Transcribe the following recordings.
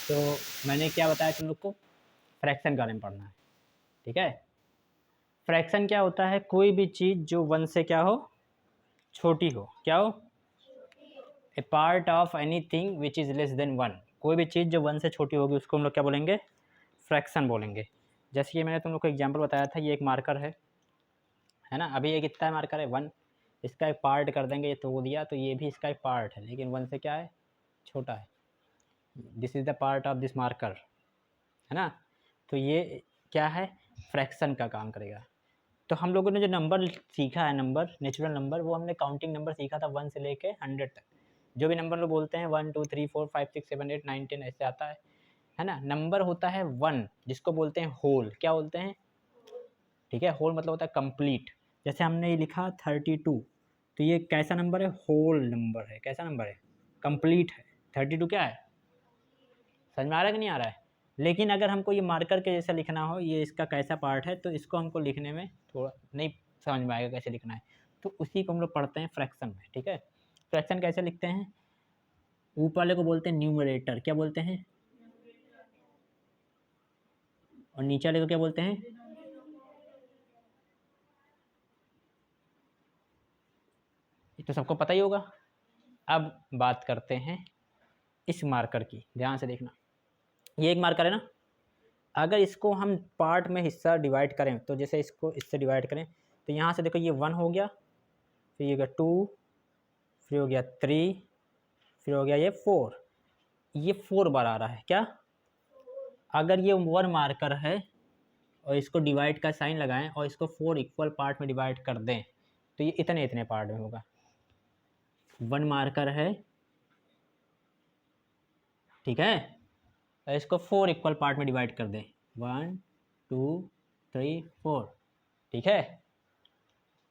तो मैंने क्या बताया तुम लोग को, फ्रैक्शन के बारे में पढ़ना है, ठीक है। फ्रैक्शन क्या होता है, कोई भी चीज़ जो 1 से क्या हो, छोटी हो, क्या हो, a part of anything which is less than 1। कोई भी चीज़ जो 1 से छोटी होगी उसको हम लोग क्या बोलेंगे, फ्रैक्शन बोलेंगे। जैसे कि मैंने तुम लोग को एग्जाम्पल बताया था, ये एक मार्कर है ना। अभी ये कितना है मार्कर है, 1। इसका एक पार्ट कर देंगे, ये तोड़ दिया तो ये भी इसका एक पार्ट है, लेकिन 1 से क्या है, छोटा है। This is the part of this marker, है ना। तो ये क्या है, फ्रैक्शन का काम करेगा। तो हम लोगों ने जो नंबर सीखा है, नंबर, नेचुरल नंबर, वो हमने काउंटिंग नंबर सीखा था 1 से लेके 100 तक। जो भी नंबर लोग बोलते हैं 1 2 3 4 5 6 7 8 9 10 ऐसे आता है ना। नंबर होता है 1, जिसको बोलते हैं होल, क्या बोलते हैं, ठीक है। होल मतलब होता है कंप्लीट। जैसे हमने ये लिखा 32, तो ये कैसा नंबर है, होल नंबर है। कैसा नंबर है, कंप्लीट है। 32 क्या है, समझ में आ रहा है कि नहीं आ रहा है। लेकिन अगर हमको ये मार्कर के जैसा लिखना हो, ये इसका कैसा पार्ट है, तो इसको हमको लिखने में थोड़ा नहीं समझ में आएगा कैसे लिखना है, तो उसी को हम लोग पढ़ते हैं फ्रैक्शन में, ठीक है। फ्रैक्शन कैसे लिखते हैं, ऊपर वाले को बोलते हैं न्यूमरेटर, क्या बोलते हैं, और नीचे वाले को क्या बोलते हैं, ये तो सबको पता ही होगा। अब बात करते हैं इस मार्कर की, ध्यान से देखना। ये एक मार्कर है ना, अगर इसको हम पार्ट में हिस्सा डिवाइड करें, तो जैसे इसको इससे डिवाइड करें, तो यहाँ से देखो ये 1 हो गया, फिर ये हो गया 2, फिर हो गया 3, फिर हो गया ये 4। ये 4 बार आ रहा है क्या। अगर ये 1 मार्कर है और इसको डिवाइड का साइन लगाएं और इसको 4 इक्वल पार्ट में डिवाइड कर दें, तो ये इतने इतने पार्ट में होगा। 1 मार्कर है, ठीक है, और इसको 4 इक्वल पार्ट में डिवाइड कर दें, 1 2 3 4, ठीक है।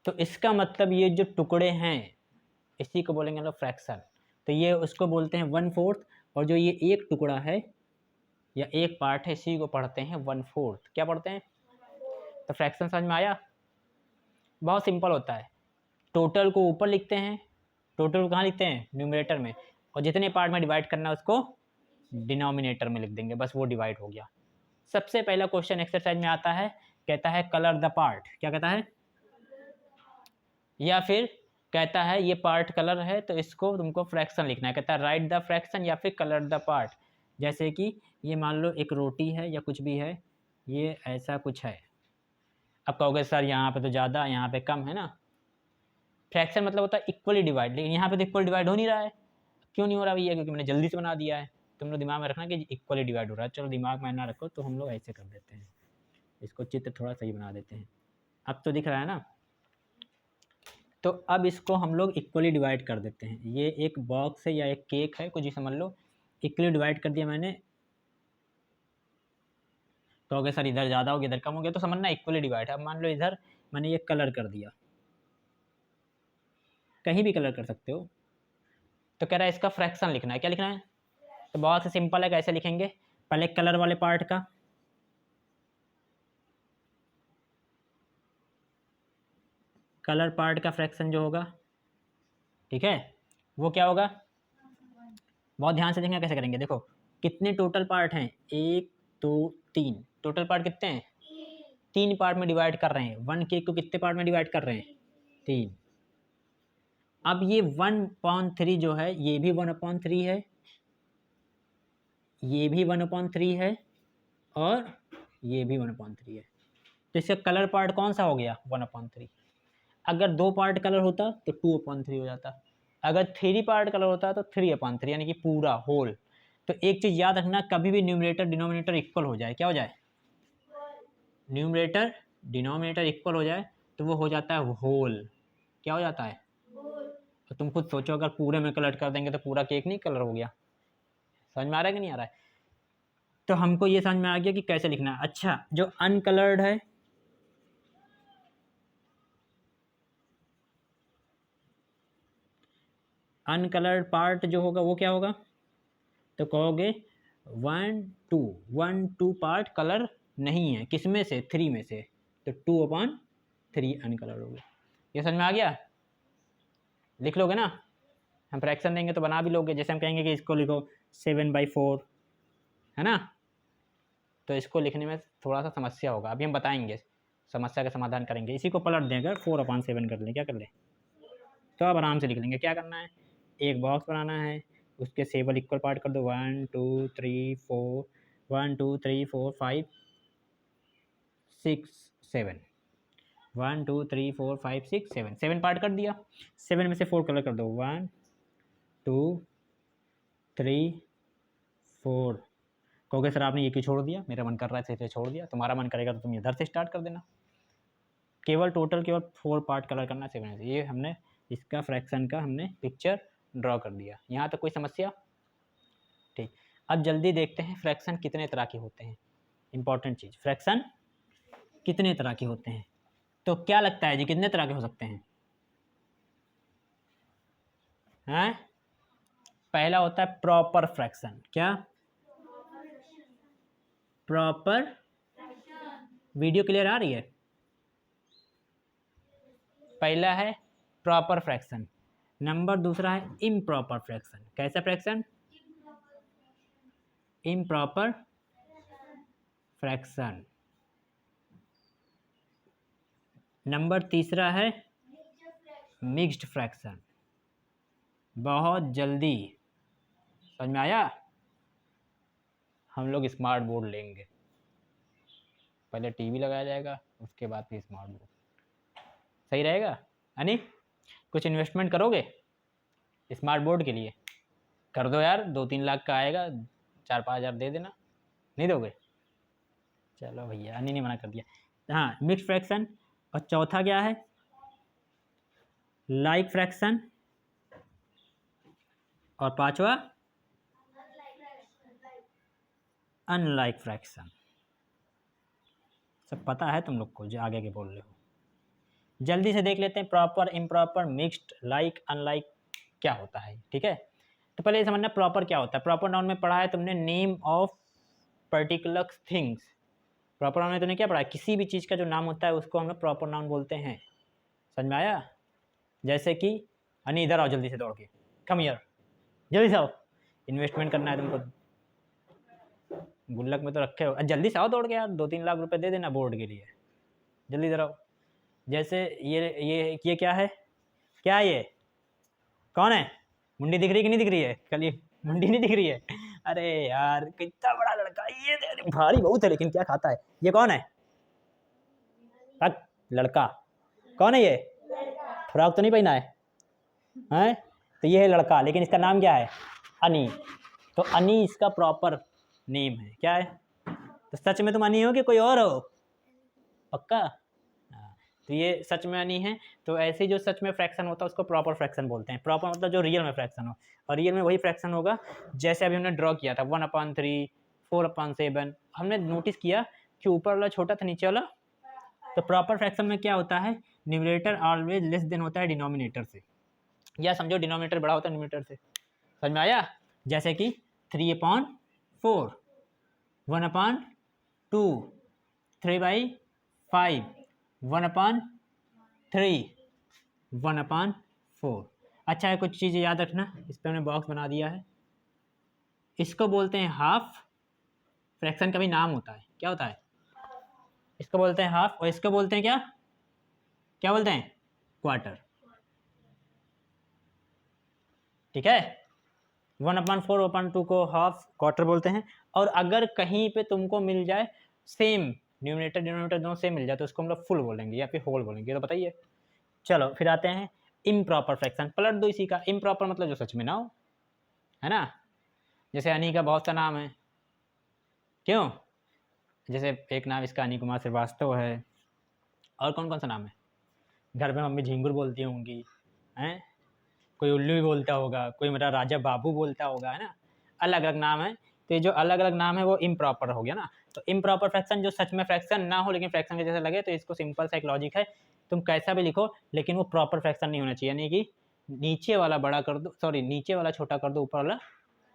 तो इसका मतलब ये जो टुकड़े हैं, इसी को बोलेंगे हम लोग फ्रैक्शन। तो ये उसको बोलते हैं 1/4, और जो ये एक टुकड़ा है या एक पार्ट है, इसी को पढ़ते हैं 1/4। क्या पढ़ते हैं, तो फ्रैक्शन समझ में आया। बहुत सिंपल होता है। टोटल को ऊपर लिखते हैं, टोटल को कहाँ लिखते हैं, न्यूमरेटर में, और जितने पार्ट में डिवाइड करना है उसको डिनोमिनेटर में लिख देंगे, बस वो डिवाइड हो गया। सबसे पहला क्वेश्चन एक्सरसाइज में आता है, कहता है कलर द पार्ट, क्या कहता है, या फिर कहता है ये पार्ट कलर है तो इसको तुमको फ्रैक्शन लिखना है, कहता है राइट द फ्रैक्शन या फिर कलर द पार्ट। जैसे कि ये मान लो एक रोटी है या कुछ भी है, ये ऐसा कुछ है। अब कहोगे सर यहाँ पे तो ज़्यादा, यहाँ पे कम है ना। फ्रैक्शन मतलब होता है इक्वली डिवाइड, लेकिन यहाँ पे तो इक्वल डिवाइड हो नहीं रहा है। क्यों नहीं हो रहा भैया, क्योंकि मैंने जल्दी से बना दिया है। तुम लोग दिमाग में रखना कि इक्वली डिवाइड हो रहा है। चलो दिमाग में ना रखो, तो हम लोग ऐसे कर देते हैं, इसको चित्र थोड़ा सही बना देते हैं। अब तो दिख रहा है ना। तो अब इसको हम लोग इक्वली डिवाइड कर देते हैं। ये एक बॉक्स है या एक केक है, कुछ ही समझ लो, इक्वली डिवाइड कर दिया मैंने। तो अगर सर इधर ज़्यादा हो गया इधर कम हो गया, तो समझना इक्वली डिवाइड है। अब मान लो इधर मैंने ये कलर कर दिया, कहीं भी कलर कर सकते हो। तो कह रहा है इसका फ्रैक्शन लिखना है, क्या लिखना है, तो बहुत सिंपल है, कैसे लिखेंगे, पहले कलर वाले पार्ट का, कलर पार्ट का फ्रैक्शन जो होगा, ठीक है, वो क्या होगा, बहुत ध्यान से देखना कैसे करेंगे। देखो कितने टोटल पार्ट हैं, 1 2 3, टोटल पार्ट कितने हैं, 3 पार्ट में डिवाइड कर रहे हैं। 1 केक को कितने पार्ट में डिवाइड कर रहे हैं, 3। अब ये 1/3 जो है, ये भी 1/3 है, ये भी 1/3 है, और ये भी 1/3 है। तो इसका कलर पार्ट कौन सा हो गया, 1/3। अगर 2 पार्ट कलर होता तो 2/3 हो जाता। अगर 3 पार्ट कलर होता तो 3/3, यानी कि पूरा होल। तो एक चीज़ याद रखना, कभी भी न्यूमरेटर डिनोमिनेटर इक्वल हो जाए, क्या हो जाए, न्यूमरेटर डिनोमिनेटर इक्वल हो जाए तो वो हो जाता है होल। क्या हो जाता है, तो तुम खुद सोचो, अगर पूरे में कलर कर देंगे तो पूरा केक नहीं कलर हो गया। समझ में आ रहा है कि नहीं आ रहा है। तो हमको ये समझ में आ गया कि कैसे लिखना है। अच्छा, जो अनकलर्ड है, अनकलर्ड पार्ट जो होगा वो क्या होगा, तो कहोगे 1 2 पार्ट कलर नहीं है, किसमें से, 3 में से, तो 2/3 अनकलर्ड हो गया। ये समझ में आ गया, लिख लोगे ना। हम फ्रैक्शन देंगे तो बना भी लोगे। जैसे हम कहेंगे कि इसको लिखो 7/4, है ना। तो इसको लिखने में थोड़ा सा समस्या होगा, अभी हम बताएंगे, समस्या का समाधान करेंगे। इसी को पलट दें अगर 4/7 कर लें, क्या कर लें, तो अब आराम से लिख लेंगे। क्या करना है, एक बॉक्स बनाना है, उसके सेवल इक्वल पार्ट कर दो, 1 2 3 4, 1 2 3 4 5 6 7, 1 2 3 4 5 6 7, 7 पार्ट कर दिया। 7 में से 4 कलर कर दो, 1 2 3 4। कहोगे सर आपने ये क्यों छोड़ दिया, मेरा मन कर रहा है इसे छोड़ दिया, तुम्हारा मन करेगा तो तुम इधर से स्टार्ट कर देना। केवल 4 पार्ट कलर करना 7 से, ये हमने इसका फ्रैक्शन का हमने पिक्चर ड्रॉ कर दिया। यहाँ तक कोई समस्या, ठीक। अब जल्दी देखते हैं फ्रैक्शन कितने तरह के होते हैं। इंपॉर्टेंट चीज़, फ्रैक्शन कितने तरह के होते हैं, तो क्या लगता है जी कितने तरह के हो सकते हैं? हैं, पहला होता है प्रॉपर फ्रैक्शन। क्या, प्रॉपर, वीडियो क्लियर आ रही है? पहला है प्रॉपर फ्रैक्शन, नंबर दूसरा है इम्प्रॉपर फ्रैक्शन। कैसा फ्रैक्शन? Improper fraction. नंबर तीसरा है मिक्स्ड फ्रैक्शन। बहुत जल्दी समझ में आया? हम लोग स्मार्ट बोर्ड लेंगे, पहले टीवी लगाया जाएगा, उसके बाद फिर स्मार्ट बोर्ड, सही रहेगा? यानी कुछ इन्वेस्टमेंट करोगे स्मार्ट बोर्ड के लिए? कर दो यार, 2-3 लाख का आएगा, 4-5 हज़ार दे देना। नहीं दोगे? चलो भैया, अन्नी ने मना कर दिया। हाँ, मिक्स फ्रैक्शन। और चौथा क्या है, लाइक फ्रैक्शन। और पांचवा अनलाइक फ्रैक्शन। सब पता है तुम लोग को जो आगे के बोल रहे हो। जल्दी से देख लेते हैं proper, improper, mixed, like, unlike क्या होता है, ठीक है। तो पहले ये समझना प्रॉपर क्या होता है। प्रॉपर नाउन में पढ़ा है तुमने name of particular things. Proper noun में तुमने क्या पढ़ा है, किसी भी चीज़ का जो नाम होता है उसको हम लोग प्रॉपर नाउन बोलते हैं। समझ में आया? जैसे कि अनी इधर आओ जल्दी से दौड़ के, कम हियर, जल्दी से आओ, इन्वेस्टमेंट करना है तुमको, गुल्लक में तो रखे हो, जल्दी से आओ दौड़ के यार, 2-3 लाख रुपए दे देना बोर्ड के लिए, जल्दी इधर आओ। जैसे ये क्या है, क्या है ये, कौन है, मुंडी दिख रही है कि नहीं दिख रही है? कल ये मुंडी नहीं दिख रही है? अरे यार कितना बड़ा लड़का ये, भारी बहुत है लेकिन क्या खाता है, ये कौन है? लड़का, कौन है ये? फ्रॉक तो नहीं पहना है, हैं? तो ये है लड़का, लेकिन इसका नाम क्या है? अनी। तो अनी इसका प्रॉपर नेम है। क्या है? तो सच में तुम अनी हो कि कोई और हो? पक्का? हाँ, तो ये सच में अनी है। तो ऐसे जो सच में फ्रैक्शन होता है उसको प्रॉपर फ्रैक्शन बोलते हैं। प्रॉपर मतलब जो रियल में फ्रैक्शन हो, और रियल में वही फ्रैक्शन होगा जैसे अभी हमने ड्रॉ किया था, 1/3, 4/7। हमने नोटिस किया कि ऊपर वाला छोटा था, नीचे वाला। तो प्रॉपर फ्रैक्शन में क्या होता है, न्यूमरेटर ऑलवेज लेस देन होता है डिनोमिनेटर से, या समझो डिनोमिनेटर बड़ा होता है न्यूमरेटर से। समझ में आया? जैसे कि 3/4, 1/2, 3/5, 1/3, 1/4। अच्छा है, कुछ चीज़ें याद रखना, इस पर हमने बॉक्स बना दिया है। इसको बोलते हैं हाफ। फ्रैक्शन का भी नाम होता है, क्या होता है? इसको बोलते हैं हाफ, और इसको बोलते हैं क्या, क्या बोलते हैं? क्वार्टर। ठीक है, 1/4, 1/2 को हाफ, क्वार्टर बोलते हैं। और अगर कहीं पे तुमको मिल जाए सेम न्यूमरेटर डिनोमिनेटर दोनों सेम मिल जाए तो उसको हम लोग फुल बोलेंगे या फिर होल बोलेंगे, तो बताइए। चलो फिर आते हैं इम्प्रॉपर फ्रैक्शन, पलट दो इसी का। इम्प्रॉपर मतलब जो सच में ना हो, है ना। जैसे अनी का बहुत सा नाम है, क्यों? जैसे एक नाम इसका अनी कुमार श्रीवास्तव है, और कौन कौन सा नाम है? घर में मम्मी झिंगुर बोलती होंगी, हैं, कोई उल्लू भी बोलता होगा, कोई मेरा राजा बाबू बोलता होगा, है ना। अलग अलग नाम है। तो ये जो अलग अलग नाम है वो इम्प्रॉपर हो गया ना। तो इम्प्रॉपर फ्रैक्शन जो सच में फ्रैक्शन ना हो लेकिन फ्रैक्शन के जैसे लगे, तो इसको सिंपल सा एक लॉजिक है, तुम कैसा भी लिखो लेकिन वो प्रॉपर फ्रैक्शन नहीं होना चाहिए। यानी कि नीचे वाला बड़ा कर दो, सॉरी नीचे वाला छोटा कर दो, ऊपर वाला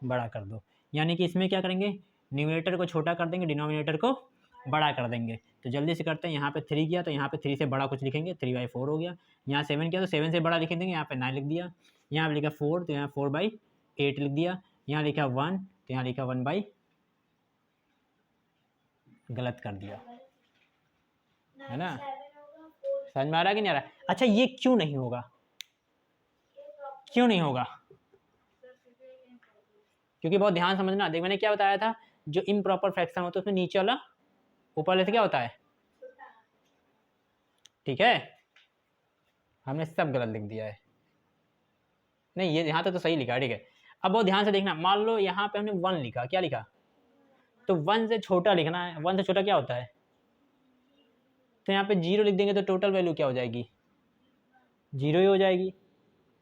बड़ा कर दो। यानी कि इसमें क्या करेंगे, न्यूमरेटर को छोटा कर देंगे, डिनोमिनेटर को बड़ा कर देंगे। तो जल्दी से करते हैं, यहाँ पे 3 किया तो यहाँ पे 3 से बड़ा कुछ लिखेंगे, 3/4 हो गया। यहाँ 7 किया तो 7 से बड़ा लिख देंगे, यहाँ पे 9 लिख दिया। यहाँ लिखा 4 तो यहाँ 4/8 लिख दिया। यहाँ लिखा 1 तो यहाँ लिखा 1/8 गलत कर दिया, है ना? समझ में आ रहा है कि नहीं आ रहा है? अच्छा ये क्यों नहीं होगा, क्यों नहीं होगा? क्योंकि बहुत ध्यान समझना, देख मैंने क्या बताया था, जो इम्प्रॉपर फ्रैक्शन होता है उसमें नीचे वाला ऊपर वाले से क्या होता है, ठीक है? हमने सब गलत लिख दिया है, नहीं ये यहाँ तक तो सही लिखा है, ठीक है। अब बहुत ध्यान से देखना, मान लो यहाँ पे हमने 1 लिखा, क्या लिखा, तो 1 से छोटा लिखना है, 1 से छोटा क्या होता है, तो यहाँ पे 0 लिख देंगे तो टोटल वैल्यू क्या हो जाएगी, 0 ही हो जाएगी,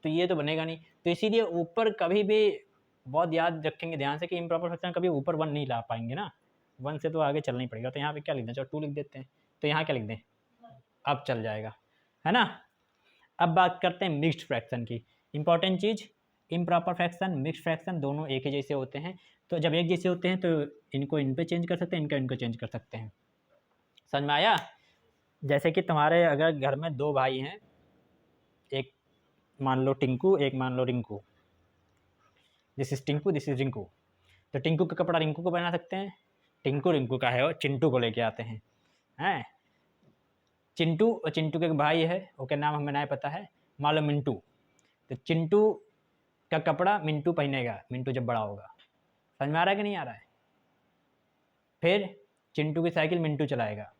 तो ये तो बनेगा नहीं। तो इसीलिए ऊपर कभी भी बहुत याद रखेंगे ध्यान से कि इम्प्रॉपर फ्रैक्शन कभी ऊपर 1 नहीं ला पाएंगे ना, 1 से तो आगे चलना ही पड़ेगा। तो यहाँ पे क्या लिख दें, चलो 2 लिख देते हैं, तो यहाँ क्या लिख दें, अब चल जाएगा, है ना? अब बात करते हैं मिक्स्ड फ्रैक्शन की। इंपॉर्टेंट चीज़, इम्प्रॉपर फ्रैक्शन मिक्स्ड फ्रैक्शन दोनों एक ही जैसे होते हैं। तो जब एक जैसे होते हैं तो इनको इन पे चेंज कर सकते हैं, इनको चेंज कर सकते हैं। समझ में आया? जैसे कि तुम्हारे अगर घर में 2 भाई हैं, एक मान लो टिंकू, एक मान लो Rinku, this is Tinku, this is Rinku. तो टिंकू का कपड़ा रिंकू को पहना सकते हैं, टिंकू रिंकू का है और चिंटू को लेके आते हैं, हैं? चिंटू और चिंटू के एक भाई है, उसका नाम हमें नहीं पता है, मान लो मिंटू। तो चिंटू का कपड़ा मिंटू पहनेगा, मिंटू जब बड़ा होगा। समझ में आ रहा है कि नहीं आ रहा है? फिर चिंटू की साइकिल मिंटू चलाएगा,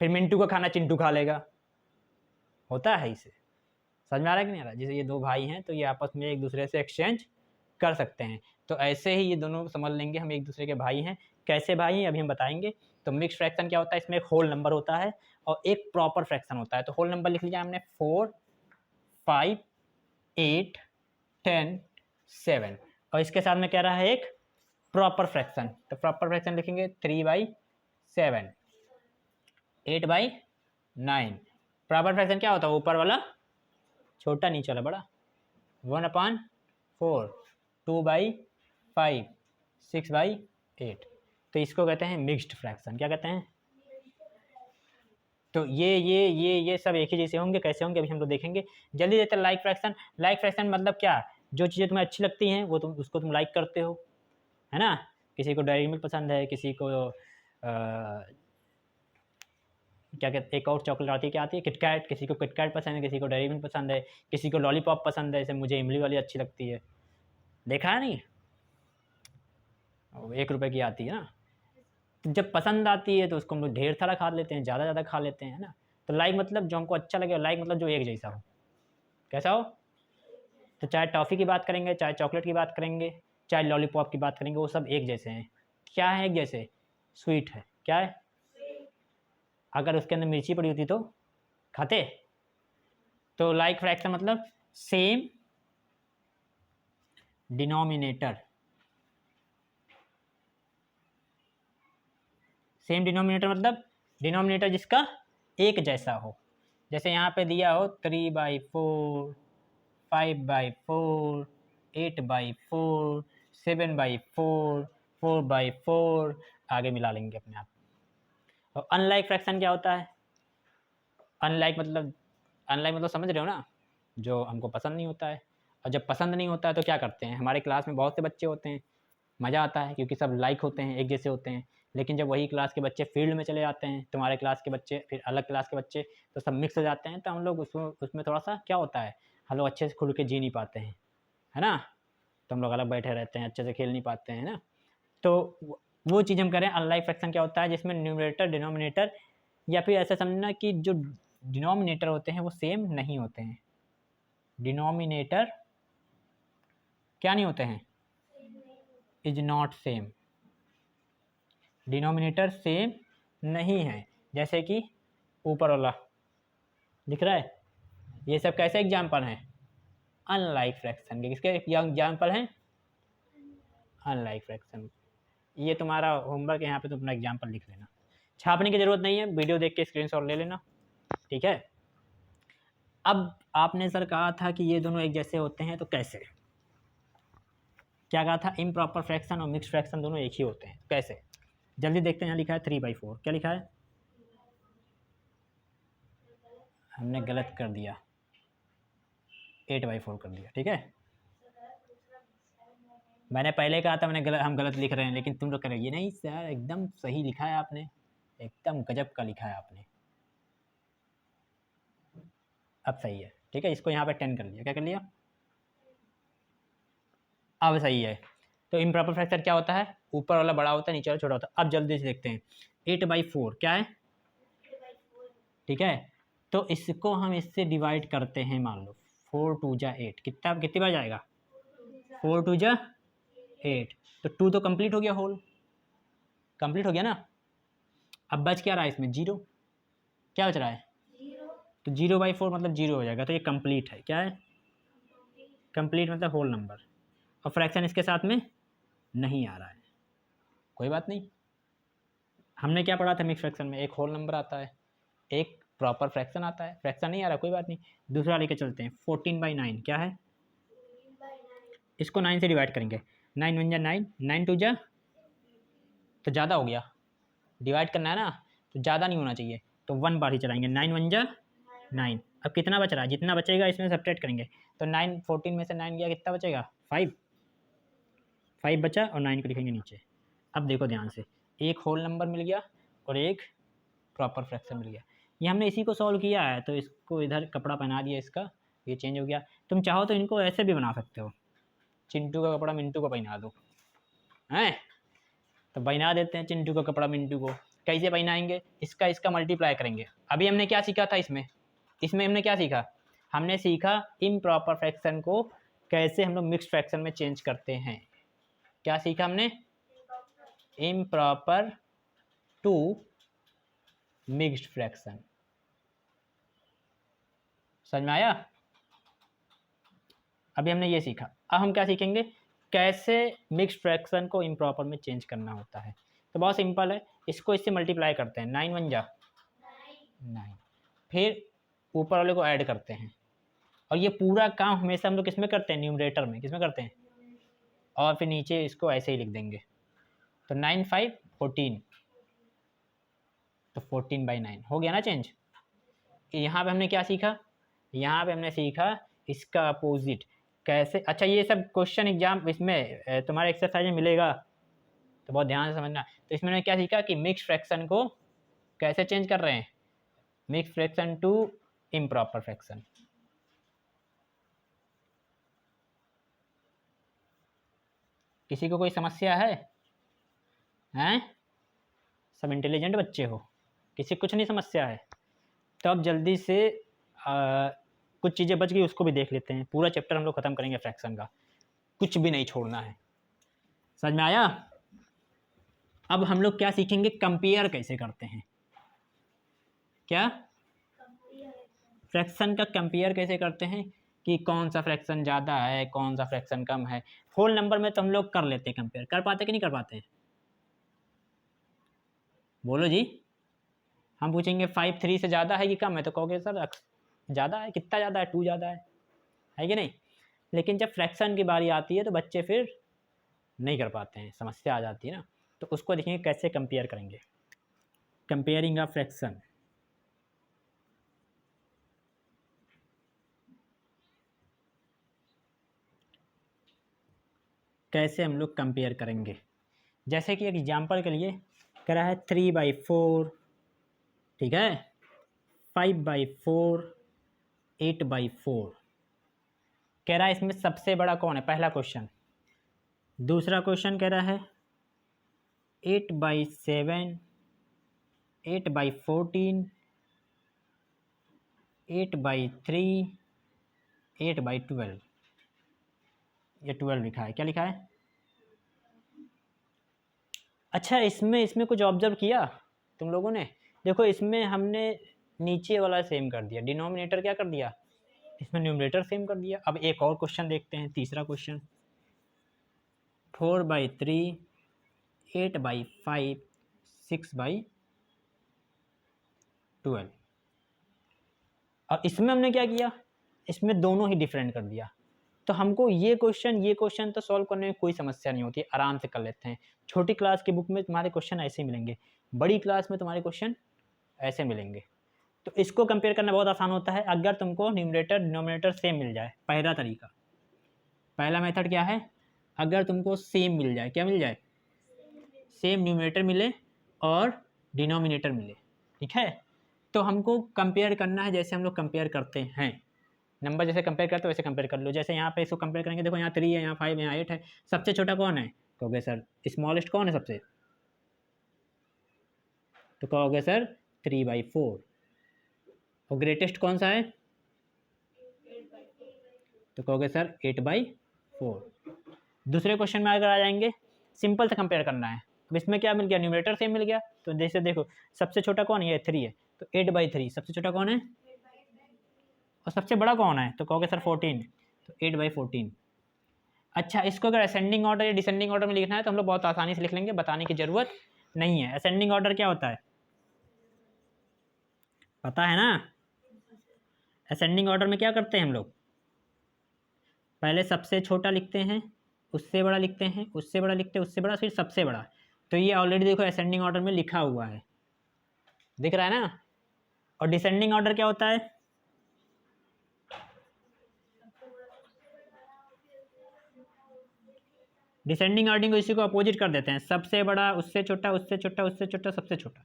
फिर मिंटू का खाना चिंटू खा लेगा, होता है इसे। समझ में आ रहा है कि नहीं आ रहा है? जैसे ये 2 भाई हैं तो ये आपस में एक दूसरे से एक्सचेंज कर सकते हैं, तो ऐसे ही ये दोनों समझ लेंगे हम एक दूसरे के भाई हैं। कैसे भाई हैं अभी हम बताएंगे। तो मिक्स फ्रैक्शन क्या होता है, इसमें एक होल नंबर होता है और एक प्रॉपर फ्रैक्शन होता है। तो होल नंबर लिख लिया हमने 4, 5, 8, 10, 7, और इसके साथ में कह रहा है एक प्रॉपर फ्रैक्शन। तो प्रॉपर फ्रैक्शन लिखेंगे 3/7, 8/9। प्रॉपर फ्रैक्शन क्या होता है, ऊपर वाला छोटा नीचे वाला बड़ा, 1/4, 2/5, 6/8। तो इसको कहते हैं मिक्स्ड फ्रैक्शन। क्या कहते हैं? तो ये सब एक ही जैसे होंगे। कैसे होंगे अभी हम लोग देखेंगे। जल्दी देते हैं लाइक फ्रैक्शन। लाइक फ्रैक्शन मतलब क्या, जो चीज़ें तुम्हें अच्छी लगती हैं वो उसको तुम लाइक करते हो, है ना? किसी को डेयरी मिल्क पसंद है, किसी को क्या कहते, एक और चॉकलेट आती है, क्या आती है, किटकैट, किसी को किटकैट पसंद है, किसी को डेयरी मिल्क पसंद है, किसी को लॉलीपॉप पसंद है, जैसे मुझे इमली वाली अच्छी लगती है, देखा है नहीं, 1 रुपए की आती है ना। तो जब पसंद आती है तो उसको हम लोग ढेर सारा खा लेते हैं, ज़्यादा खा लेते हैं, है ना? तो लाइक मतलब जो हमको अच्छा लगे, लाइक मतलब जो एक जैसा हो। कैसा हो? तो चाहे टॉफ़ी की बात करेंगे, चाहे चॉकलेट की बात करेंगे, चाहे लॉलीपॉप की बात करेंगे, वो सब एक जैसे हैं। क्या है एक जैसे? स्वीट है। क्या है? अगर उसके अंदर मिर्ची पड़ी होती तो खाते? तो लाइक फ्रैक्शन मतलब सेम डिनोमिनेटर। सेम डिनोमिनेटर मतलब डिनोमिनेटर जिसका एक जैसा हो। जैसे यहाँ पे दिया हो 3/4, 5/4, 8/4, 7/4, 4/4, आगे मिला लेंगे अपने आप। और अनलाइक फ्रैक्शन क्या होता है? अनलाइक मतलब समझ रहे हो ना, जो हमको पसंद नहीं होता है। और जब पसंद नहीं होता है तो क्या करते हैं, हमारे क्लास में बहुत से बच्चे होते हैं, मज़ा आता है क्योंकि सब लाइक होते हैं, एक जैसे होते हैं। लेकिन जब वही क्लास के बच्चे फील्ड में चले जाते हैं, तुम्हारे क्लास के बच्चे फिर अलग क्लास के बच्चे, तो सब मिक्स हो जाते हैं, तो हम लोग उसमें थोड़ा सा क्या होता है, हम लोग अच्छे से खुल के जी नहीं पाते हैं, है ना? तो हम लोग अलग बैठे रहते हैं, अच्छे से खेल नहीं पाते हैं ना। तो वो चीज़ हम करें। अनलाइक फ्रैक्शन क्या होता है, जिसमें न्यूमरेटर डिनोमिनेटर, या फिर ऐसा समझना कि जो डिनोमिनेटर होते हैं वो सेम नहीं होते हैं। डिनोमिनेटर क्या नहीं होते हैं, is not same. Denominator same नहीं है। जैसे कि ऊपर वाला दिख रहा है, ये सब कैसे एग्जाम्पल हैं, अनलाइक फ्रैक्शन के। किसके एग्जाम्पल हैं? Unlike fraction. ये तुम्हारा होमवर्क है, यहाँ पे तुम अपना एग्जाम्पल लिख लेना, छापने की ज़रूरत नहीं है, वीडियो देख के स्क्रीनशॉट ले लेना, ठीक है? अब आपने सर कहा था कि ये दोनों एक जैसे होते हैं, तो कैसे? क्या कहा था? इम्प्रॉपर फ्रैक्शन और मिक्स्ड फ्रैक्शन दोनों एक ही होते हैं, कैसे? जल्दी देखते हैं। यहाँ लिखा है 3/4, क्या लिखा है? हमने गलत कर दिया, 8/4 कर दिया, ठीक है? मैंने पहले कहा था हम गलत लिख रहे हैं, लेकिन तुम लोग कह रहे ये नहीं सर एकदम सही लिखा है आपने। एकदम गजब का लिखा है आपने, अब सही है। ठीक है, इसको यहाँ पे 10 कर लिया, क्या कर लिया, अब सही है। तो इम्प्रॉपर फ्रैक्शन क्या होता है, ऊपर वाला बड़ा होता है, नीचे वाला छोटा होता है। अब जल्दी से देखते हैं, 8/4 क्या है, ठीक है। तो इसको हम इससे डिवाइड करते हैं, मान लो 4 2 जा 8, कितनी बार जाएगा, 4 2 जा 8, तो 2 तो कंप्लीट हो गया, होल कंप्लीट हो गया ना। अब बच क्या रहा है इसमें, 0, क्या बच रहा है, तो 0/4 मतलब 0 हो जाएगा, तो ये कंप्लीट है, क्या है, कंप्लीट मतलब होल नंबर। और फ्रैक्शन इसके साथ में नहीं आ रहा है, कोई बात नहीं। हमने क्या पढ़ा था मिक्स फ्रैक्शन में, एक होल नंबर आता है, एक प्रॉपर फ्रैक्शन आता है, फ्रैक्शन नहीं आ रहा कोई बात नहीं। दूसरा लेके चलते हैं, 14/9 क्या है, इसको 9 से डिवाइड करेंगे, 9 1 जा 9, 9 2 जा, तो ज़्यादा हो गया, डिवाइड करना है ना तो ज़्यादा नहीं होना चाहिए, तो 1 बार ही चलाएंगे, 9 1 जा 9। अब कितना बच रहा है, जितना बचेगा इसमें सब्ट्रैक्ट करेंगे, तो 9 14 में से 9 गया, कितना बचेगा, 5 बचा, और 9 को लिखेंगे नीचे। अब देखो ध्यान से, एक होल नंबर मिल गया और एक प्रॉपर फ्रैक्शन मिल गया, ये हमने इसी को सॉल्व किया है, तो इसको इधर कपड़ा पहना दिया, इसका ये चेंज हो गया। तुम चाहो तो इनको ऐसे भी बना सकते हो, चिंटू का कपड़ा मिंटू को पहना दो, हैं, तो पहना देते हैं चिंटू का कपड़ा मिंटू को। कैसे पहनाएंगे, इसका मल्टीप्लाई करेंगे। अभी हमने क्या सीखा था इसमें, हमने क्या सीखा, हमने सीखा इम्प्रॉपर फ्रैक्शन को कैसे हम लोग मिक्स्ड फ्रैक्शन में चेंज करते हैं। क्या सीखा हमने, इम्प्रॉपर टू मिक्स्ड फ्रैक्शन, समझ में आया। अभी हमने ये सीखा, अब हम क्या सीखेंगे, कैसे मिक्स्ड फ्रैक्शन को इम्प्रॉपर में चेंज करना होता है। तो बहुत सिंपल है, इसको इससे मल्टीप्लाई करते हैं, 9 1 जा 9, फिर ऊपर वाले को ऐड करते हैं, और ये पूरा काम हमेशा हम लोग किसमें करते हैं, न्यूमरेटर में, किसमें करते हैं, और फिर नीचे इसको ऐसे ही लिख देंगे, तो 9 5 14, तो 14/9 हो गया ना चेंज। यहाँ पे हमने क्या सीखा, यहाँ पे हमने सीखा इसका अपोजिट कैसे। अच्छा, ये सब क्वेश्चन एग्जाम इसमें तुम्हारे एक्सरसाइज में मिलेगा, तो बहुत ध्यान से समझना। तो इसमें हमने क्या सीखा कि मिक्स फ्रैक्शन को कैसे चेंज कर रहे हैं, mix fraction to improper fraction. किसी को कोई समस्या है, हैं, सब इंटेलिजेंट बच्चे हो, किसी कुछ नहीं समस्या है, तो अब जल्दी से कुछ चीज़ें बच गई उसको भी देख लेते हैं। पूरा चैप्टर हम लोग ख़त्म करेंगे फ्रैक्शन का, कुछ भी नहीं छोड़ना है, समझ में आया। अब हम लोग क्या सीखेंगे, कंपेयर कैसे करते हैं, क्या, फ्रैक्शन का कंपेयर कैसे करते हैं, कि कौन सा फ्रैक्शन ज़्यादा है, कौन सा फ्रैक्शन कम है। होल नंबर में तो हम लोग कर लेते हैं कंपेयर, कर पाते कि नहीं कर पाते हैं, बोलो जी। हम पूछेंगे 5 3 से ज़्यादा है कि कम है, तो कहोगे सर ज़्यादा है, कितना ज़्यादा है, 2 ज़्यादा है कि नहीं। लेकिन जब फ्रैक्शन की बारी आती है तो बच्चे फिर नहीं कर पाते हैं, समस्या आ जाती है ना। तो उसको देखेंगे कैसे कंपेयर करेंगे, कंपेयरिंग अ फ्रैक्शन। कैसे हम लोग कंपेयर करेंगे, जैसे कि एग्जाम्पल के लिए कह रहा है 3/4, ठीक है, 5/4, 8/4, कह रहा है इसमें सबसे बड़ा कौन है, पहला क्वेश्चन। दूसरा क्वेश्चन कह रहा है 8/7, 8/14, 8/3, 8/12, ये 12 लिखा है, क्या लिखा है। अच्छा, इसमें कुछ ऑब्जर्व किया तुम लोगों ने, देखो इसमें हमने नीचे वाला सेम कर दिया, डिनोमिनेटर क्या कर दिया, इसमें न्यूमरेटर सेम कर दिया। अब एक और क्वेश्चन देखते हैं, तीसरा क्वेश्चन, 4/3, 8/5, 6/12, और इसमें हमने क्या किया, इसमें दोनों ही डिफरेंट कर दिया। तो हमको ये क्वेश्चन तो सॉल्व करने में कोई समस्या नहीं होती, आराम से कर लेते हैं। छोटी क्लास की बुक में तुम्हारे क्वेश्चन ऐसे मिलेंगे, बड़ी क्लास में तुम्हारे क्वेश्चन ऐसे मिलेंगे। तो इसको कंपेयर करना बहुत आसान होता है, अगर तुमको न्यूमरेटर डिनोमिनेटर सेम मिल जाए। पहला तरीका, पहला मेथड क्या है, अगर तुमको सेम मिल जाए, क्या मिल जाए, सेम न्यूमरेटर मिले और डिनोमिनेटर मिले, ठीक है। तो हमको कंपेयर करना है जैसे हम लोग कंपेयर करते हैं, नंबर जैसे कंपेयर करते हो वैसे कंपेयर कर लो। जैसे यहाँ पे इसको कंपेयर करेंगे, देखो यहाँ 3 है, यहाँ 5 है, यहाँ 8 है, सबसे छोटा कौन है? कहोगे सर स्मॉलेस्ट कौन है सबसे, तो कहोगे सर 3/4। और ग्रेटेस्ट कौन सा है? तो कहोगे सर 8/4। दूसरे क्वेश्चन में अगर आ जाएंगे, सिंपल से कंपेयर करना है। अब इसमें क्या मिल गया? न्यूमरेटर सेम मिल गया। तो जैसे देखो सबसे छोटा कौन है? ये 3 है, तो 8/3 सबसे छोटा कौन है? और सबसे बड़ा कौन है? तो कहोगे सर 14, तो 8/14। अच्छा, इसको अगर असेंडिंग ऑर्डर या डिसेंडिंग ऑर्डर में लिखना है तो हम लोग बहुत आसानी से लिख लेंगे, बताने की जरूरत नहीं है। असेंडिंग ऑर्डर क्या होता है, पता है ना? असेंडिंग ऑर्डर में क्या करते हैं हम लोग? पहले सबसे छोटा लिखते हैं, उससे बड़ा लिखते हैं, उससे बड़ा लिखते हैं, उससे बड़ा, फिर सबसे बड़ा। तो ये ऑलरेडी देखो असेंडिंग ऑर्डर में लिखा हुआ है, दिख रहा है ना? और डिसेंडिंग ऑर्डर क्या होता है? डिसेंडिंग ऑर्डर को इसी को अपोजिट कर देते हैं, सबसे बड़ा, उससे छोटा, उससे छोटा, उससे छोटा, सबसे छोटा।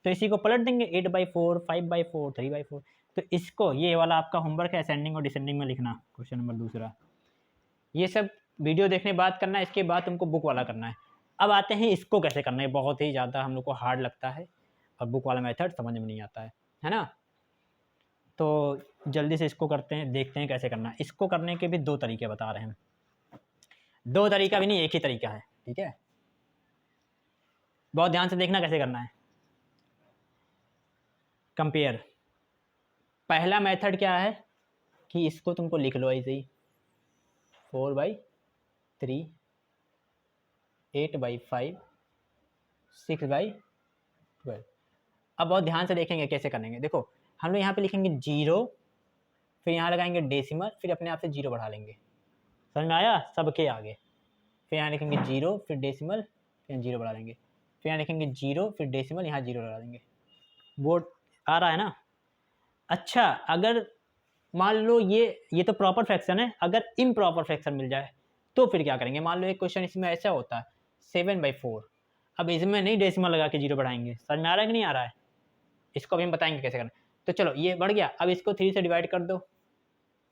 तो इसी को पलट देंगे, 8/4, 5/4, 3/4। तो इसको, ये वाला आपका होमवर्क है असेंडिंग और डिसेंडिंग में लिखना, क्वेश्चन नंबर दूसरा। ये सब वीडियो देखने बाद करना है, इसके बाद तुमको बुक वाला करना है। अब आते हैं इसको कैसे करना है, बहुत ही ज़्यादा हम लोग को हार्ड लगता है और बुक वाला मेथड समझ में नहीं आता है ना? तो जल्दी से इसको करते हैं, देखते हैं कैसे करना है। इसको करने के भी 2 तरीके बता रहे हैं हम, 2 तरीका भी नहीं, एक ही तरीका है, ठीक है। बहुत ध्यान से देखना कैसे करना है। कंपेयर, पहला मेथड क्या है कि इसको तुमको लिख लो ऐसे ही, 4/3, 8/5, 6/12। अब बहुत ध्यान से देखेंगे कैसे करेंगे। देखो हम लोग यहाँ पे लिखेंगे 0, फिर यहाँ लगाएंगे डेसिमल, फिर अपने आप से 0 बढ़ा लेंगे, समझ में आया? सबके आगे फिर यहाँ लिखेंगे 0, फिर डेसिमल, फिर 0 बढ़ा देंगे, फिर यहाँ लिखेंगे 0, फिर डेसिमल, यहाँ 0 लगा देंगे। बोर्ड आ रहा है ना? अच्छा, अगर मान लो ये तो प्रॉपर फ्रैक्शन है, अगर इम्प्रॉपर फ्रैक्शन मिल जाए तो फिर क्या करेंगे? मान लो एक क्वेश्चन इसमें ऐसा होता है 7/4, अब इसमें नहीं डेसिमल लगा के 0 बढ़ाएंगे, समझ में आ रहा है कि नहीं आ रहा है? इसको अभी हम बताएंगे कैसे करना। तो चलो ये बढ़ गया, अब इसको 3 से डिवाइड कर दो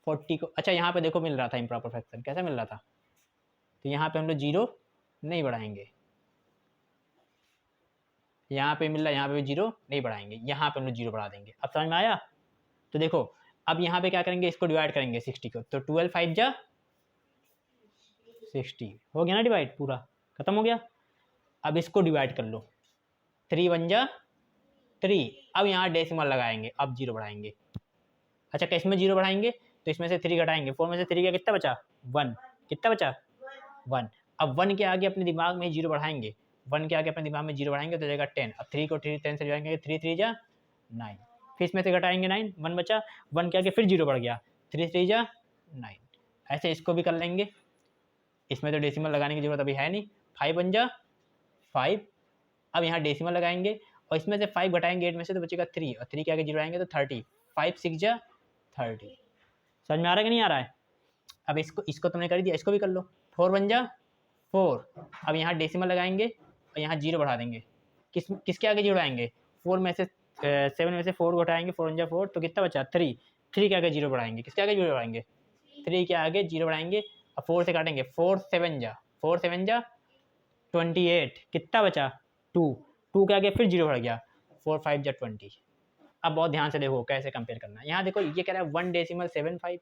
40 को। अच्छा, यहाँ पे देखो मिल रहा था इम्प्रॉपर फ्रैक्शन, कैसा मिल रहा था? तो यहाँ पे हम लोग 0 नहीं बढ़ाएंगे, यहाँ पे मिल रहा है, यहाँ पे भी 0 नहीं बढ़ाएंगे, यहाँ पे हम लोग 0 बढ़ा देंगे। अब समझ में आया? तो देखो अब यहाँ पे क्या करेंगे, इसको डिवाइड करेंगे 60 को, तो 12 5 जा 60 हो गया ना, डिवाइड पूरा खत्म हो गया। अब इसको डिवाइड कर लो, 3 1 जा 3। अब यहाँ डेसिमल लगाएंगे, अब 0 बढ़ाएंगे। अच्छा, किस में 0 बढ़ाएंगे? तो इसमें से 3 घटाएंगे, 4 में से 3 का कितना बचा? 1। कितना बचा? 1। अब 1 के आगे अपने दिमाग में 0 बढ़ाएंगे, 1 के आगे अपने दिमाग में 0 बढ़ाएंगे तो जाएगा 10। अब 3 को 10 से जाएंगे, 3 3 जा 9, फिर इसमें से घटाएंगे 9, 1 बचा, 1 के आगे फिर 0 बढ़ गया, 3 3 जा 9। ऐसे इसको भी कर लेंगे, इसमें तो डेसिमल लगाने की जरूरत अभी है नहीं। 5 1 जा 5, अब यहाँ डेसिमल लगाएंगे और इसमें से 5 घटाएंगे 8 में से तो बचेगा 3, और 3 के आगे 0 आएंगे तो 30, 5 6 जा 30। समझ में आ रहा है कि नहीं आ रहा है? अब इसको तुमने कर दिया, इसको भी कर लो, 4 1 जा 4। अब यहाँ डेसिमल लगाएंगे और यहाँ 0 बढ़ा देंगे, किसके आगे 0 आएंगे? 4 में से 7 में से 4 घटाएंगे, 4 1 जा 4, तो कितना बचा? 3। 3 के आगे 0 बढ़ाएंगे, किसके आगे 0 बढ़ाएंगे? 3 के आगे 0 बढ़ाएंगे, अब 4 से काटेंगे, 4 7 जा 28, कितना बचा? 2। 2 के आगे फिर 0 बढ़ गया, 4 5 जा 20। अब बहुत ध्यान से देखो कैसे कंपेयर करना है। यहाँ देखो ये कह रहा है 1/75,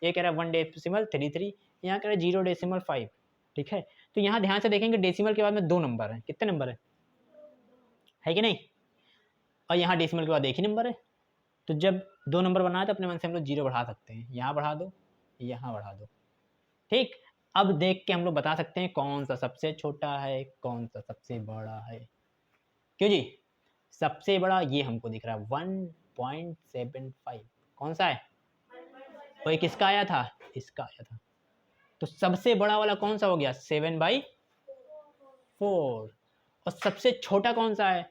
ये कह रहा है 1/33, यहाँ कह रहा है 0/5, ठीक है। तो यहाँ ध्यान से देखेंगे डेसिमल के बाद में 2 नंबर हैं, कितने नंबर है कि नहीं? और यहाँ डेसिमल के बाद एक ही नंबर है। तो जब 2 नंबर बना है तो अपने मन से हम लोग 0 बढ़ा सकते हैं, यहाँ बढ़ा दो, यहाँ बढ़ा दो, ठीक। अब देख के हम लोग बता सकते हैं कौन सा सबसे छोटा है, कौन सा सबसे बड़ा है। क्यों जी? सबसे बड़ा ये हमको दिख रहा है 1.75, कौन सा है? वही किसका आया था? इसका आया था। तो सबसे बड़ा वाला कौन सा हो गया? 7/4। और सबसे छोटा कौन सा है?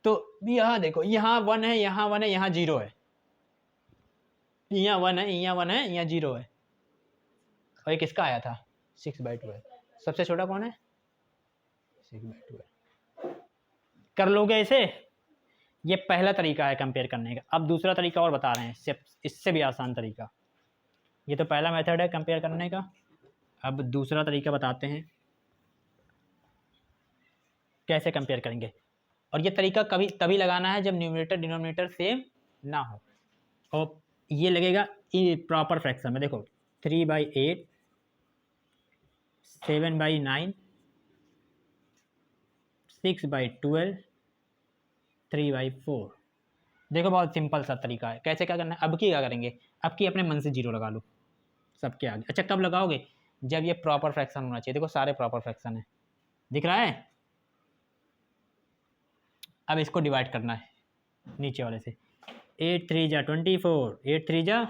तो यहाँ देखो, यहाँ 1 है, यहाँ 1 है, यहाँ 0 है, यहाँ 1 है, यहाँ 1 है, यहाँ 0 है। और ये किसका आया था? 6/12। सबसे छोटा कौन है? 6/12। कर लोगे इसे? ये पहला तरीका है कंपेयर करने का। अब दूसरा तरीका और बता रहे हैं, इससे भी आसान तरीका। ये तो पहला मेथड है कंपेयर करने का, अब दूसरा तरीका बताते हैं कैसे कंपेयर करेंगे। और ये तरीका कभी तभी लगाना है जब न्यूमरेटर डिनोमिनेटर सेम ना हो। और ये लगेगा प्रॉपर फ्रैक्शन में। देखो 3/8, 7/9, 6/12, 3/4। देखो बहुत सिंपल सा तरीका है। कैसे क्या करना है, अब की क्या करेंगे, अब की अपने मन से 0 लगा लो सबके आगे। अच्छा कब लगाओगे, जब ये प्रॉपर फ्रैक्शन होना चाहिए। देखो सारे प्रॉपर फ्रैक्शन है, दिख रहा है। अब इसको डिवाइड करना है नीचे वाले से। 8 3 जा 24, 8 3 जा,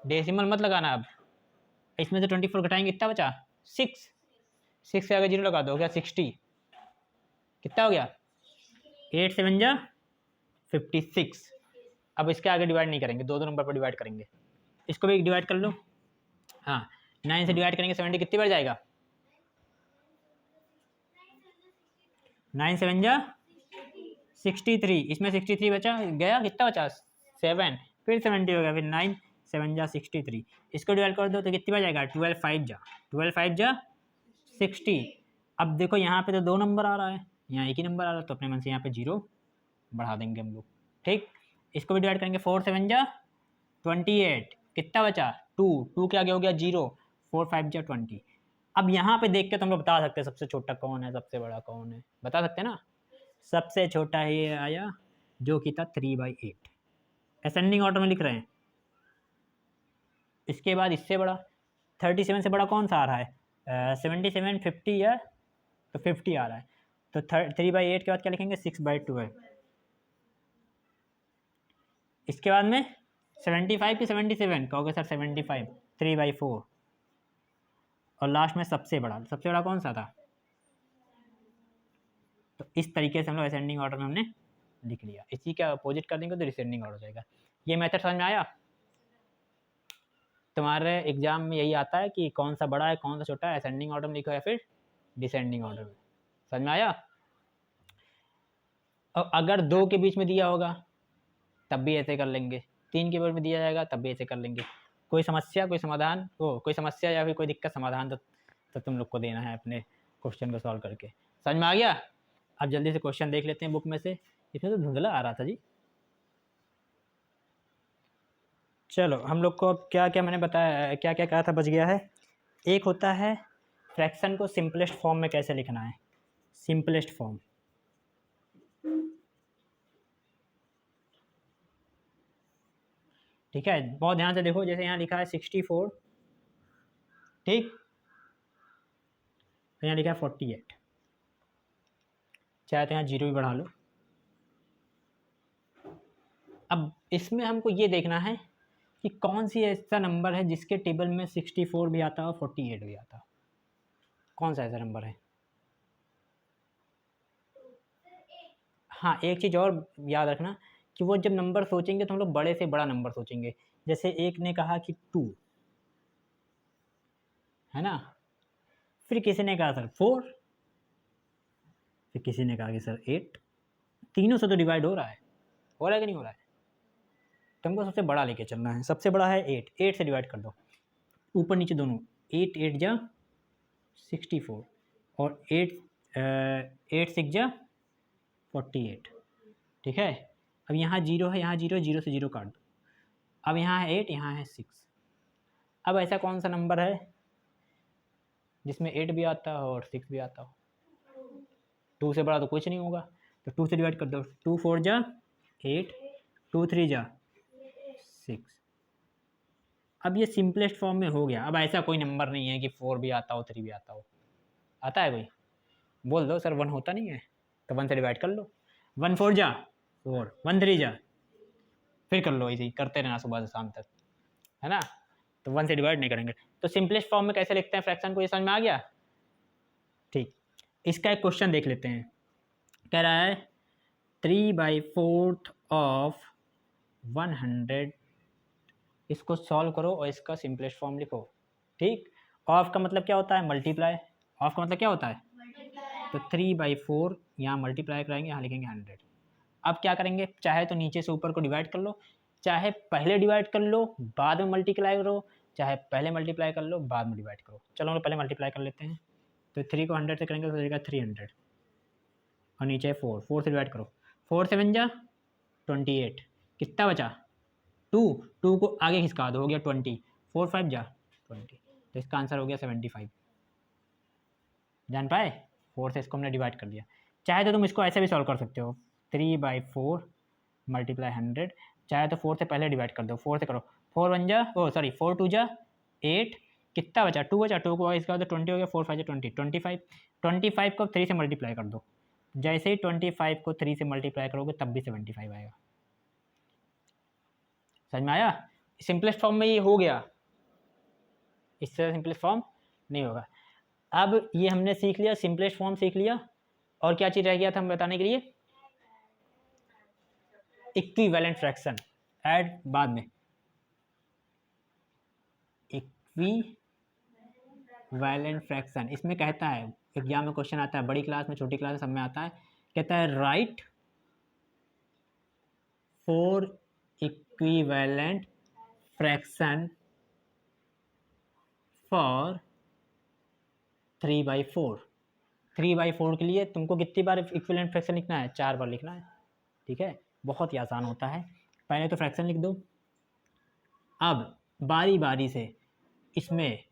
डेसिमल मत लगाना। अब इसमें से 24 घटाएंगे कितना बचा, 6। 6 से आगे 0 लगा दो, हो गया 60। कितना हो गया, 8 7 जा 56। अब इसके आगे डिवाइड नहीं करेंगे, दो नंबर पर डिवाइड करेंगे। इसको भी डिवाइड कर लो। हाँ 9 से डिवाइड करेंगे 70 कितनी बार जाएगा, 9 7 जा 63। इसमें 63 बचा, गया कितना बचा 7, फिर 70 हो गया, फिर 9 7 जा 63। इसको डिवाइड कर दो तो कितनी बार जाएगा, 12 5 जा 60। अब देखो यहाँ पे तो 2 नंबर आ रहा है, यहाँ एक ही नंबर आ रहा है, तो अपने मन से यहाँ पे 0 बढ़ा देंगे हम लोग। ठीक, इसको भी डिवाइड करेंगे। 4 7 जा 28, कितना बचा 2 के आगे हो गया 0, 4 5 जा 20। अब यहाँ पे देख के तुम लोग बता सकते हैं सबसे छोटा कौन है सबसे बड़ा कौन है, बता सकते हैं ना। सबसे छोटा ये आया जो कि था 3/8, असेंडिंग ऑर्डर में लिख रहे हैं। इसके बाद इससे बड़ा 37 से बड़ा कौन सा आ रहा है, 77 50 या तो 50 आ रहा है, तो 3/8 के बाद क्या लिखेंगे 6/12। इसके बाद में 75 की 77 कहोगे सर 75, 3/4। और लास्ट में सबसे बड़ा कौन सा था। तो इस तरीके से हम लोग असेंडिंग ऑर्डर में हमने लिख लिया। इसी का अपोजिट कर देंगे तो डिसेंडिंग ऑर्डर हो जाएगा। ये मेथड समझ में आया। तुम्हारे एग्जाम में यही आता है कि कौन सा बड़ा है कौन सा छोटा है, असेंडिंग ऑर्डर में लिखो या फिर डिसेंडिंग ऑर्डर में। समझ में आया। और अगर 2 के बीच में दिया होगा तब भी ऐसे कर लेंगे, 3 के बीच में दिया जाएगा तब भी ऐसे कर लेंगे। कोई समस्या कोई समाधान हो, कोई समस्या या फिर कोई दिक्कत समाधान तो तुम लोग को देना है अपने क्वेश्चन को सॉल्व करके। समझ में आ गया। अब जल्दी से क्वेश्चन देख लेते हैं बुक में से। इसमें तो धुंधला आ रहा था जी। चलो हम लोग को अब क्या क्या मैंने बताया, क्या क्या कहा था बच गया है। एक होता है फ्रैक्शन को सिंपलेस्ट फॉर्म में कैसे लिखना है, सिंपलेस्ट फॉर्म। ठीक है, बहुत ध्यान से देखो। जैसे यहाँ लिखा है 64, ठीक, तो यहाँ लिखा है 48, चाहे तो यहाँ 0 भी बढ़ा लो। अब इसमें हमको ये देखना है कि कौन सी ऐसा नंबर है जिसके टेबल में 64 भी आता हो 48 भी आता हो। कौन सा ऐसा नंबर है। हाँ एक चीज़ और याद रखना कि वो जब नंबर सोचेंगे तो हम लोग बड़े से बड़ा नंबर सोचेंगे। जैसे एक ने कहा कि 2 है ना, फिर किसी ने कहा सर 4, फिर किसी ने कहा कि सर 8। तीनों से तो डिवाइड हो रहा है कि नहीं हो रहा है। तुमको सबसे बड़ा लेके चलना है। सबसे बड़ा है 8, 8 से डिवाइड कर दो ऊपर नीचे दोनों। 8 8 जा 64 और 8 6 जा 48। ठीक है, अब यहाँ 0 है, यहाँ 0 है, 0 से 0 काट दो। अब यहाँ है 8, यहाँ है 6। अब ऐसा कौन सा नंबर है जिसमें 8 भी आता हो और 6 भी आता हो। 2 से बड़ा तो कुछ नहीं होगा, तो 2 से डिवाइड कर दो। 2 4 जा 8, 2 3 जा 6। अब ये सिंपलेस्ट फॉर्म में हो गया। अब ऐसा कोई नंबर नहीं है कि 4 भी आता हो 3 भी आता हो। आता है कोई, बोल दो सर 1 होता नहीं है, तो 1 से डिवाइड कर लो। 1 4 जा 4, 1 3 जा, फिर कर लो। इसी करते रहना सुबह से शाम तक, है ना। तो 1 से डिवाइड नहीं करेंगे। तो सिंपलेस्ट फॉर्म में कैसे लिखते हैं फ्रैक्शन को, ये समझ में आ गया। ठीक, इसका एक क्वेश्चन देख लेते हैं। कह रहा है 3/4 ऑफ 100। इसको सॉल्व करो और इसका सिंपलेस्ट फॉर्म लिखो। ठीक, ऑफ का मतलब क्या होता है, मल्टीप्लाई। ऑफ का मतलब क्या होता है, तो 3/4 यहाँ मल्टीप्लाई कराएंगे, यहाँ लिखेंगे 100। अब क्या करेंगे, चाहे तो नीचे से ऊपर को डिवाइड कर लो, चाहे पहले डिवाइड कर लो बाद में मल्टीप्लाई करो, चाहे पहले मल्टीप्लाई कर लो बाद में डिवाइड करो। चलो हम पहले मल्टीप्लाई कर लेते हैं। तो 3 को 100 से करेंगे तो जाएगा 300 और नीचे 4 से डिवाइड करो, 4 से बन जा 28, कितना बचा 2 को आगे खिसका दो, हो गया 20, 4 5 जा 20, तो इसका आंसर हो गया 75। जान पाए, 4 से इसको हमने डिवाइड कर दिया। चाहे तो तुम इसको ऐसे भी सॉल्व कर सकते हो, 3/4 मल्टीप्लाई 100, चाहे तो 4 से पहले डिवाइड कर दो, 4 से करो, 4 1 जा 4 2 जा 8, कितना बचा 2 बचा, 2 को इसका तो 20 हो गया, 4 5 जा 20, 25 को 3 से मल्टीप्लाई कर दो, जैसे ही 25 को 3 से मल्टीप्लाई करोगे तब भी 75 आएगा। समझ में आया? सिंपलेस्ट फॉर्म में ये हो गया, इससे सिंपलेस्ट फॉर्म नहीं होगा। अब ये हमने सीख लिया, सिंपलेस्ट फॉर्म सीख लिया, और क्या चीज़ रह गया था हम बताने के लिए, इक्विवेलेंट फ्रैक्शन। ऐड बाद में, इक्विवेलेंट फ्रैक्शन इसमें कहता है, एग्जाम में क्वेश्चन आता है, बड़ी क्लास में छोटी क्लास में सब में आता है, कहता है राइट 4 इक्विवेलेंट फ्रैक्शन फॉर 3/4। 3/4 के लिए तुमको कितनी बार इक्विवेलेंट फ्रैक्शन लिखना है, 4 बार लिखना है, ठीक है, बहुत ही आसान होता है। पहले तो फ्रैक्शन लिख दो, अब बारी बारी से इसमें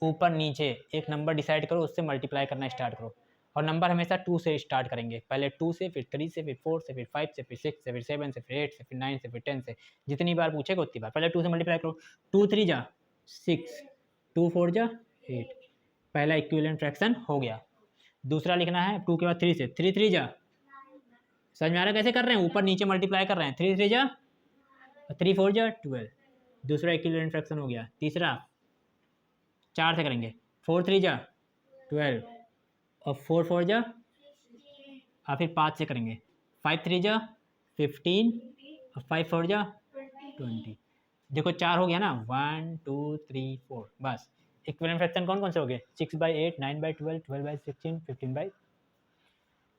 ऊपर नीचे एक नंबर डिसाइड करो, उससे मल्टीप्लाई करना स्टार्ट करो, और नंबर हमेशा 2 से स्टार्ट करेंगे, पहले 2 से, फिर 3 से, फिर 4 से, फिर 5 से, फिर 6 से, फिर 7 से, फिर 8 से, फिर 9 से, फिर 10 से, जितनी बार पूछेगा उतनी बार। पहले 2 से मल्टीप्लाई करो, 2 3 जा 6, 2 4 जा 8, पहला इक्विवेलेंट फ्रैक्शन हो गया। दूसरा लिखना है 2 के बाद 3 से, 3 3 जा, समझ में आ रहा है कैसे कर रहे हैं, ऊपर नीचे मल्टीप्लाई कर रहे हैं, 3 3 जा 3 4 जा 12, दूसरा इक्विवेलेंट फ्रैक्शन हो गया। तीसरा 4 से करेंगे, 4 3 जा 12 और 4 4 जा, और फिर 5 से करेंगे, 5 3 जा 15 और 5 4 जा 20। देखो 4 हो गया ना, 1 2 3 4, बस। इक्विवेलेंट फ्रैक्शन कौन कौन से हो गए, 6/8, 9/12, 12/16, 15/।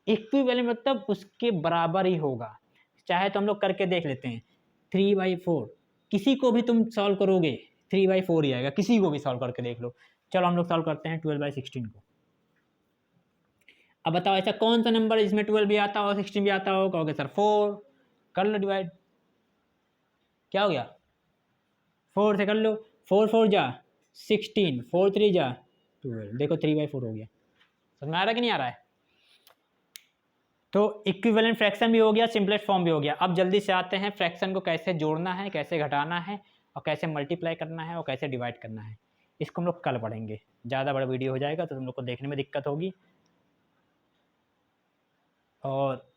इक्विवेलेंट मतलब उसके बराबर ही होगा। चाहे तो हम लोग करके देख लेते हैं, 3/4 किसी को भी तुम सॉल्व करोगे 3/4 ही आएगा, किसी को भी सॉल्व करके देख लो। चलो हम लोग सॉल्व करते हैं 12/16 को। अब बताओ ऐसा कौन सा नंबर जिसमें 12 भी आता हो 16 भी आता हो, कहोगे सर 4, कर लो डिवाइड, क्या हो गया 4 से कर लो, 4 4 जा 16, 4 3 जा 12, देखो 3/4 हो गया। समझ में आ रहा है कि नहीं आ रहा है? तो इक्विवेलेंट फ्रैक्शन भी हो गया, सिंपलेस्ट फॉर्म भी हो गया। अब जल्दी से आते हैं फ्रैक्शन को कैसे जोड़ना है, कैसे घटाना है, और कैसे मल्टीप्लाई करना है, और कैसे डिवाइड करना है। इसको हम लोग कल पढ़ेंगे, ज़्यादा बड़ा वीडियो हो जाएगा तो तुम लोग को देखने में दिक्कत होगी। और